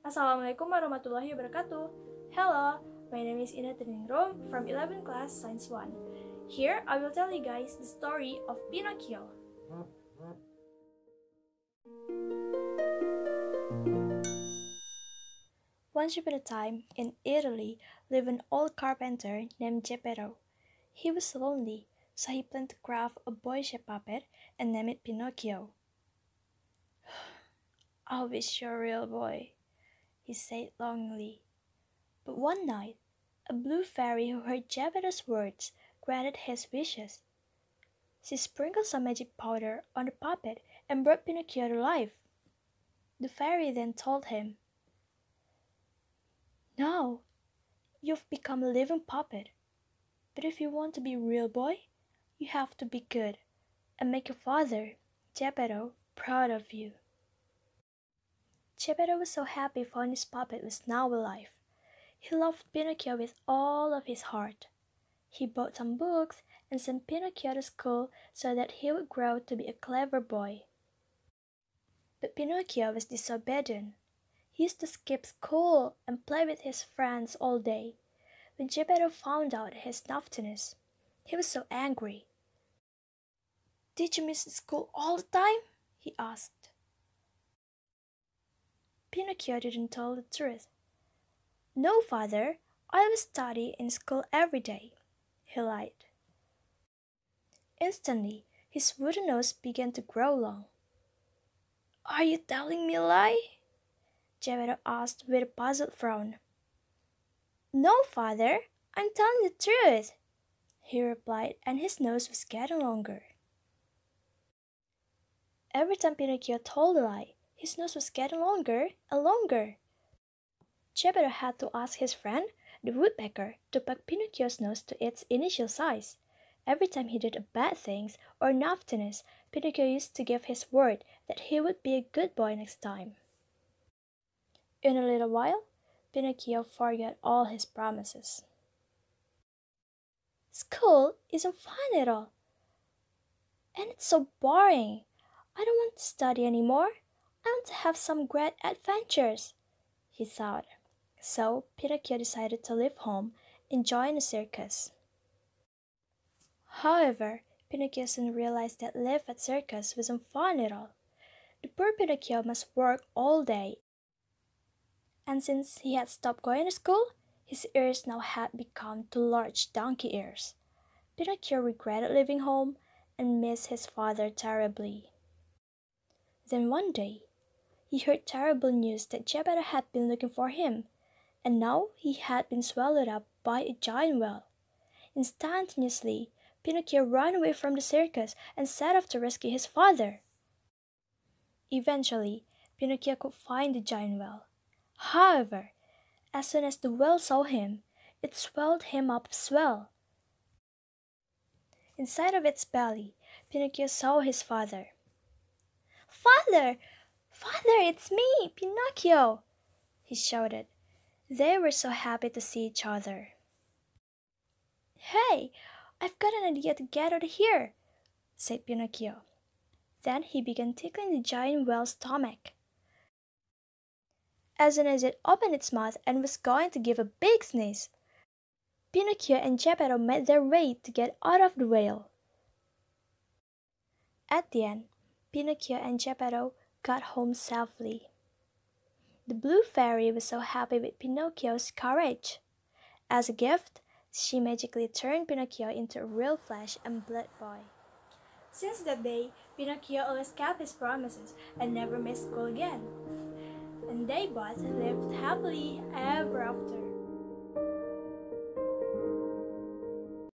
Assalamualaikum warahmatullahi wabarakatuh. Hello, my name is Ina Teningrum from 11th class Science 1. Here I will tell you guys the story of Pinocchio. Once upon a time, in Italy, lived an old carpenter named Geppetto. He was lonely, so he planned to craft a boy-shaped puppet and name it Pinocchio. "I wish you're a real boy," he said longingly. But one night, a blue fairy who heard Geppetto's words granted his wishes. She sprinkled some magic powder on the puppet and brought Pinocchio to life. The fairy then told him, "Now, you've become a living puppet, but if you want to be a real boy, you have to be good and make your father, Geppetto, proud of you." Geppetto was so happy finding his puppet was now alive. He loved Pinocchio with all of his heart. He bought some books and sent Pinocchio to school so that he would grow to be a clever boy. But Pinocchio was disobedient. He used to skip school and play with his friends all day. When Geppetto found out his naughtiness, he was so angry. "Did you miss school all the time?" he asked. Pinocchio didn't tell the truth. "No, father, I was studying in school every day," he lied. Instantly, his wooden nose began to grow long. "Are you telling me a lie?" Geppetto asked with a puzzled frown. "No, father, I'm telling the truth," he replied, and his nose was getting longer. Every time Pinocchio told a lie, his nose was getting longer and longer. Geppetto had to ask his friend, the woodpecker, to pack Pinocchio's nose to its initial size. Every time he did a bad thing or naughtiness, Pinocchio used to give his word that he would be a good boy next time. In a little while, Pinocchio forgot all his promises. "School isn't fun at all, and it's so boring. I don't want to study anymore. I want to have some great adventures," he thought. So Pinocchio decided to leave home and join a circus. However, Pinocchio soon realized that life at circus wasn't fun at all. The poor Pinocchio must work all day, and since he had stopped going to school, his ears now had become two large donkey ears. Pinocchio regretted leaving home and missed his father terribly. Then one day, he heard terrible news that Geppetto had been looking for him, and now he had been swallowed up by a giant whale. Instantaneously, Pinocchio ran away from the circus and set off to rescue his father. Eventually, Pinocchio could find the giant whale. However, as soon as the whale saw him, it swallowed him up as well. Inside of its belly, Pinocchio saw his father. "Father! Father, it's me, Pinocchio!" he shouted. They were so happy to see each other. "Hey, I've got an idea to get out of here," said Pinocchio. Then he began tickling the giant whale's stomach. As soon as it opened its mouth and was going to give a big sneeze, Pinocchio and Geppetto made their way to get out of the whale. At the end, Pinocchio and Geppetto got home safely. The blue fairy was so happy with Pinocchio's courage. As a gift, she magically turned Pinocchio into a real flesh and blood boy. Since that day, Pinocchio always kept his promises and never missed school again. And they both lived happily ever after.